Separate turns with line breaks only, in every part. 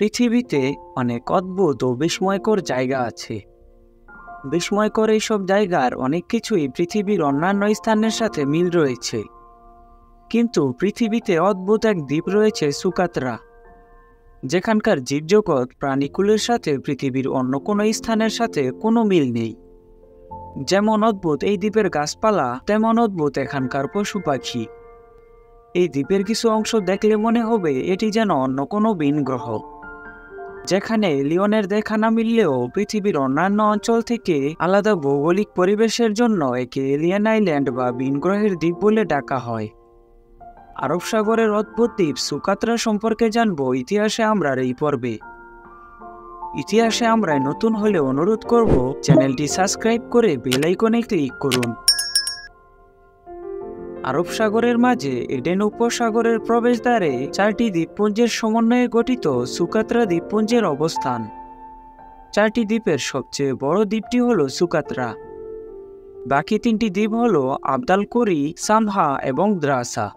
পৃথিবীতে অনেক অদ্ভুত ও বিস্ময়কর জায়গা আছে। বিস্ময়কর এইসব জায়গার অনেক কিছুই পৃথিবীর অন্যান্য স্থানের সাথে মিল রয়েছে। কিন্তু পৃথিবীতে অদ্ভুত এক দ্বীপ রয়েছে সুকাত্রা, যেখানকার জীবজগৎ প্রাণীকুলের সাথে পৃথিবীর অন্য কোনো স্থানের সাথে কোনো মিল নেই। যেমন অদ্ভুত এই দ্বীপের গাছপালা, তেমন অদ্ভুত এখানকার পশু পাখি। এই দ্বীপের কিছু অংশ দেখলে মনে হবে এটি যেন অন্য কোনো ভিন গ্রহ, যেখানে এলিয়নের দেখা না মিললেও পৃথিবীর অন্যান্য অঞ্চল থেকে আলাদা ভৌগোলিক পরিবেশের জন্য একে এলিয়েন আইল্যান্ড বা ভিন গ্রহের দ্বীপ বলে ডাকা হয়। আরব সাগরের অদ্ভুত দ্বীপ সুকাত্রা সম্পর্কে জানবো ইতিহাসে আমরার এই পর্বে। ইতিহাসে আমরায় নতুন হলে অনুরোধ করব চ্যানেলটি সাবস্ক্রাইব করে বেল আইকনে ক্লিক করুন। আরব সাগরের মাঝে এডেন উপসাগরের প্রবেশদ্বারে 4টি দ্বীপপুঞ্জের সমন্বয়ে গঠিত সুকাত্রা দ্বীপপুঞ্জের অবস্থান। 4টি দ্বীপের সবচেয়ে বড় দ্বীপটি হল সুকাত্রা। বাকি 3টি দ্বীপ হল আবদালকুরি, সামহা এবং দ্রাসা।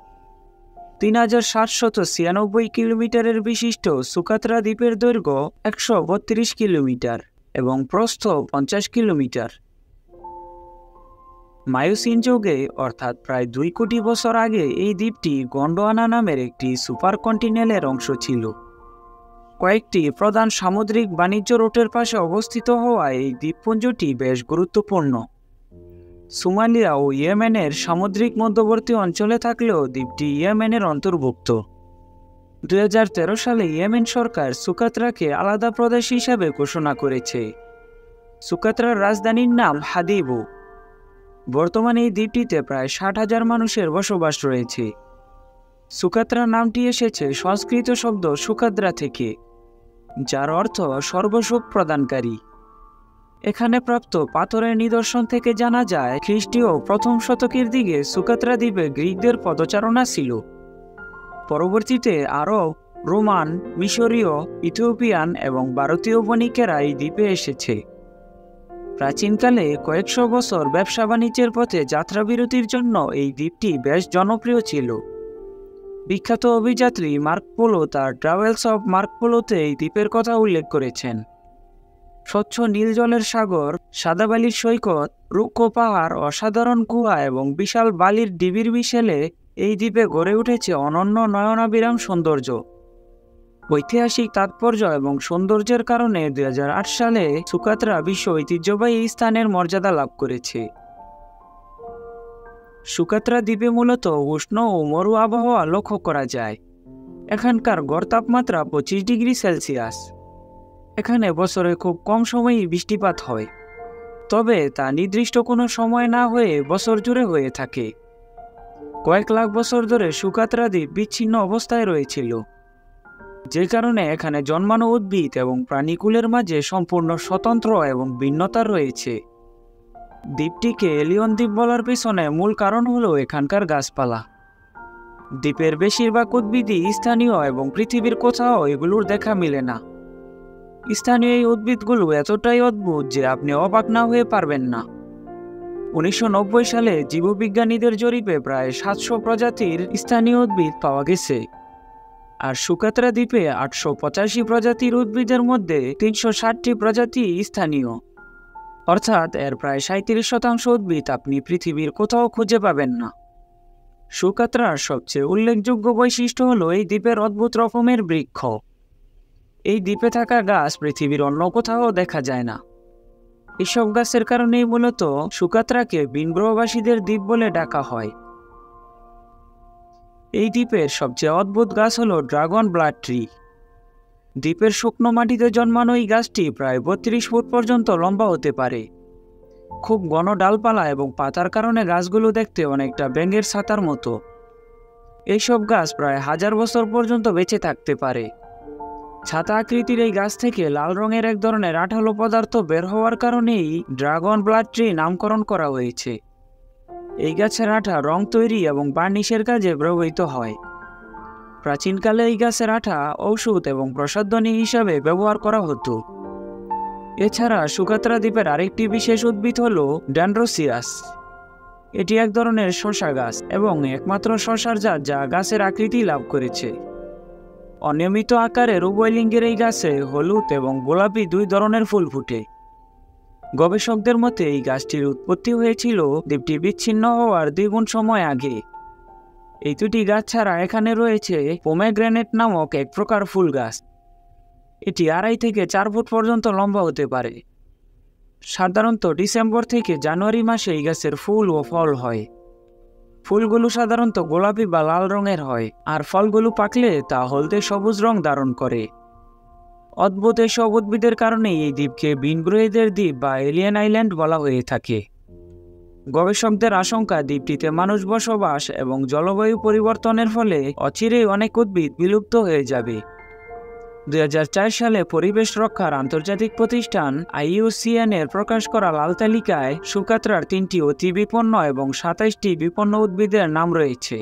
3796 কিলোমিটারের বিশিষ্ট সুকাত্রা দ্বীপের দৈর্ঘ্য 132 কিলোমিটার এবং প্রস্থ 50 কিলোমিটার। মায়োসিন যুগে অর্থাৎ প্রায় 2 কোটি বছর আগে এই দ্বীপটি গন্ডোয়ানা নামের একটি সুপার কন্টিনেন্টের অংশ ছিল। কয়েকটি প্রধান সামুদ্রিক বাণিজ্য রুটের পাশে অবস্থিত হওয়ায় এই দ্বীপপুঞ্জটি বেশ গুরুত্বপূর্ণ। সোমালিয়া ও ইয়েমেনের সামুদ্রিক মধ্যবর্তী অঞ্চলে থাকলেও দ্বীপটি ইয়েমেনের অন্তর্ভুক্ত। 2013 সালে ইয়েমেন সরকার সুকাত্রাকে আলাদা প্রদেশ হিসাবে ঘোষণা করেছে। সুকাত্রার রাজধানীর নাম হাদিবু। বর্তমানে এই দ্বীপটিতে প্রায় 60,000 মানুষের বসবাস রয়েছে। সুকাত্রা নামটি এসেছে সংস্কৃত শব্দ সুকাদ্রা থেকে, যার অর্থ সর্বসুখ প্রদানকারী। এখানে প্রাপ্ত পাথরের নিদর্শন থেকে জানা যায় খ্রিস্টীয় প্রথম শতকের দিকে সুকাত্রা দ্বীপে গ্রিকদের পদচারণা ছিল। পরবর্তীতে আরব, রোমান, মিশরীয়, ইথিওপিয়ান এবং ভারতীয় বণিকেরা এই দ্বীপে এসেছে। প্রাচীনকালে কয়েকশো বছর ব্যবসা বাণিজ্যের পথে যাত্রাবিরতির জন্য এই দ্বীপটি বেশ জনপ্রিয় ছিল। বিখ্যাত অভিযাত্রী মার্ক পোলো তার ট্রাভেলস অফ মার্ক পোলোতে এই দ্বীপের কথা উল্লেখ করেছেন। স্বচ্ছ নীল জলের সাগর, সাদা বালির সৈকত, রুক্ষ পাহাড়, অসাধারণ গুহা এবং বিশাল বালির ডিবির মিশেলে এই দ্বীপে গড়ে উঠেছে অনন্য নয়নাভিরাম সৌন্দর্য। ঐতিহাসিক তাৎপর্য এবং সৌন্দর্যের কারণে 2008 সালে সুকাত্রা বিশ্ব ঐতিহ্যবাহী স্থানের মর্যাদা লাভ করেছে। সুকাত্রা দ্বীপে মূলত উষ্ণ ও মরু আবহাওয়া লক্ষ্য করা যায়। এখানকার গড় তাপমাত্রা 25 ডিগ্রি সেলসিয়াস। এখানে বছরে খুব কম সময়ই বৃষ্টিপাত হয়, তবে তা নির্দিষ্ট কোনো সময় না হয়ে বছর জুড়ে হয়ে থাকে। কয়েক লাখ বছর ধরে সুকাত্রা দ্বীপ বিচ্ছিন্ন অবস্থায় রয়েছিল, যে কারণে এখানে জন্মানো উদ্ভিদ এবং প্রাণীকুলের মাঝে সম্পূর্ণ স্বতন্ত্র এবং ভিন্নতা রয়েছে। দ্বীপটিকে এলিয়ন দ্বীপ বলার পিছনে মূল কারণ হলো এখানকার গাছপালা। দ্বীপের বেশিরভাগ উদ্ভিদই স্থানীয় এবং পৃথিবীর কোথাও এগুলোর দেখা মিলে না। স্থানীয় এই উদ্ভিদগুলো এতটাই অদ্ভুত যে আপনি অবাক না হয়ে পারবেন না। 1990 সালে জীববিজ্ঞানীদের জরিপে প্রায় 700 প্রজাতির স্থানীয় উদ্ভিদ পাওয়া গেছে। আর সুকাত্রা দ্বীপে 885 প্রজাতির উদ্ভিদের মধ্যে 360টি প্রজাতি স্থানীয়, অর্থাৎ এর প্রায় 37% উদ্ভিদ আপনি পৃথিবীর কোথাও খুঁজে পাবেন না। সুকাত্রার সবচেয়ে উল্লেখযোগ্য বৈশিষ্ট্য হলো এই দ্বীপের অদ্ভুত রকমের বৃক্ষ। এই দ্বীপে থাকা গাছ পৃথিবীর অন্য কোথাও দেখা যায় না। এসব গাছের কারণেই মূলত সুকাত্রাকে ভিনগ্রহবাসীদের দ্বীপ বলে ডাকা হয়। এই দ্বীপের সবচেয়ে অদ্ভুত গাছ হলো ড্রাগন ব্লাড ট্রি। দ্বীপের শুকনো মাটিতে জন্মানো এই গাছটি প্রায় 32 ফুট পর্যন্ত লম্বা হতে পারে। খুব ঘন ডালপালা এবং পাতার কারণে গাছগুলো দেখতে অনেকটা ব্যাঙের ছাতার মতো। এইসব গাছ প্রায় 1000 বছর পর্যন্ত বেঁচে থাকতে পারে। ছাতা আকৃতির এই গাছ থেকে লাল রঙের এক ধরনের আঠালো পদার্থ বের হওয়ার কারণেই ড্রাগন ব্লাড ট্রি নামকরণ করা হয়েছে। এই গাছের আঠা রং তৈরি এবং বার্নিশের কাজে ব্যবহৃত হয়। প্রাচীনকালে এই গাছের আঠা ঔষধ এবং প্রসাধনী হিসাবে ব্যবহার করা হতো। এছাড়া সুকাত্রা দ্বীপের আরেকটি বিশেষ উদ্ভিদ হল ড্যান্ড্রোসিয়াস। এটি এক ধরনের শসা গাছ এবং একমাত্র শসার জাত যা গাছের আকৃতি লাভ করেছে। অনিয়মিত আকারের উভয় লিঙ্গের এই গাছে হলুদ এবং গোলাপি দুই ধরনের ফুল ফুটে। গবেষকদের মতে এই গাছটির উৎপত্তি হয়েছিল দ্বীপটি বিচ্ছিন্ন হওয়ার 2 গুণ সময় আগে। এই দুটি গাছ ছাড়া এখানে রয়েছে পোমেগ্রেনেট নামক এক প্রকার ফুল গাছ। এটি 2.5 থেকে 4 ফুট পর্যন্ত লম্বা হতে পারে। সাধারণত ডিসেম্বর থেকে জানুয়ারি মাসে এই গাছের ফুল ও ফল হয়। ফুলগুলো সাধারণত গোলাপি বা লাল রঙের হয়, আর ফলগুলো পাকলে তা হলদে সবুজ রং ধারণ করে। অদ্ভুত এসব উদ্ভিদের কারণে এই দ্বীপকে ভিনগ্রহীদের দ্বীপ বা এলিয়েন আইল্যান্ড বলা হয়ে থাকে। গবেষকদের আশঙ্কা দ্বীপটিতে মানুষ বসবাস এবং জলবায়ু পরিবর্তনের ফলে অচিরেই অনেক উদ্ভিদ বিলুপ্ত হয়ে যাবে। 2004 সালে পরিবেশ রক্ষার আন্তর্জাতিক প্রতিষ্ঠান IUCN এর প্রকাশ করা লাল তালিকায় সুকাত্রার 3টি অতি বিপন্ন এবং 27টি বিপন্ন উদ্ভিদের নাম রয়েছে।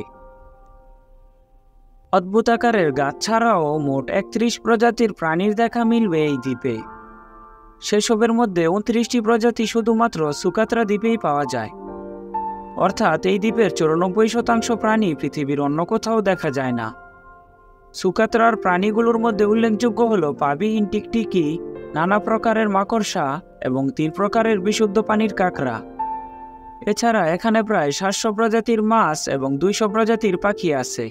অদ্ভুত আকারের গাছ ছাড়াও মোট 31 প্রজাতির প্রাণীর দেখা মিলবে এই দ্বীপে। সেসবের মধ্যে 29টি প্রজাতি শুধুমাত্র সুকাত্রা দ্বীপেই পাওয়া যায়। অর্থাৎ এই দ্বীপের 94% প্রাণী পৃথিবীর অন্য কোথাও দেখা যায় না। সুকাত্রার প্রাণীগুলোর মধ্যে উল্লেখযোগ্য হল পাবিহীন টিকটিকি, নানা প্রকারের মাকড়সা এবং 3 প্রকারের বিশুদ্ধ পানির কাঁকড়া। এছাড়া এখানে প্রায় 700 প্রজাতির মাছ এবং 200 প্রজাতির পাখি আছে।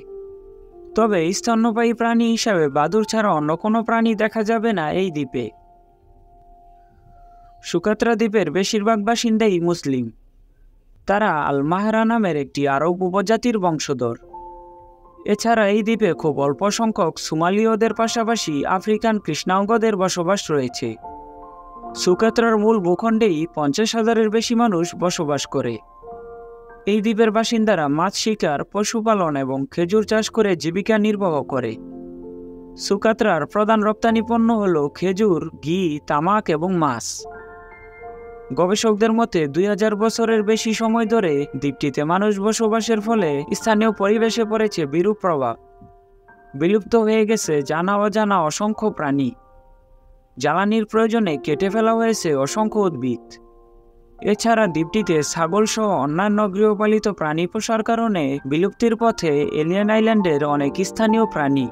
তবে স্তন্যপায়ী প্রাণী হিসাবে বাদুড় ছাড়া অন্য কোনো প্রাণী দেখা যাবে না এই দ্বীপে। সুকাত্রা দ্বীপের বেশিরভাগ বাসিন্দাই মুসলিম। তারা আল মাহরা নামের একটি আরব উপজাতির বংশধর। এছাড়া এই দ্বীপে খুব অল্প সংখ্যক সোমালীয়দের পাশাপাশি আফ্রিকান কৃষ্ণাঙ্গদের বসবাস রয়েছে। সুকাত্রার মূল ভূখণ্ডেই 50,000-এর বেশি মানুষ বসবাস করে। এই দ্বীপের বাসিন্দারা মাছ শিকার, পশুপালন এবং খেজুর চাষ করে জীবিকা নির্বাহ করে। সুকাত্রার প্রধান রপ্তানি পণ্য হল খেজুর, ঘি, তামাক এবং মাছ। গবেষকদের মতে 2000 বছরের বেশি সময় ধরে দ্বীপটিতে মানুষ বসবাসের ফলে স্থানীয় পরিবেশে পড়েছে বিরূপ প্রভাব। বিলুপ্ত হয়ে গেছে জানা অজানা অসংখ্য প্রাণী। জ্বালানির প্রয়োজনে কেটে ফেলা হয়েছে অসংখ্য উদ্ভিদ। এছাড়া দ্বীপটিতে ছাগল সহ অন্যান্য গৃহপালিত প্রাণী পোষার কারণে বিলুপ্তির পথে এলিয়েন আইল্যান্ডের অনেক স্থানীয় প্রাণী।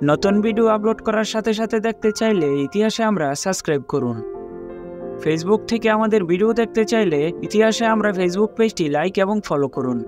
নতুন ভিডিও আপলোড করার সাথে সাথে দেখতে চাইলে ইতিহাসে আমরা সাবস্ক্রাইব করুন। ফেসবুক থেকে আমাদের ভিডিও দেখতে চাইলে ইতিহাসে আমরা ফেসবুক পেজটি লাইক এবং ফলো করুন।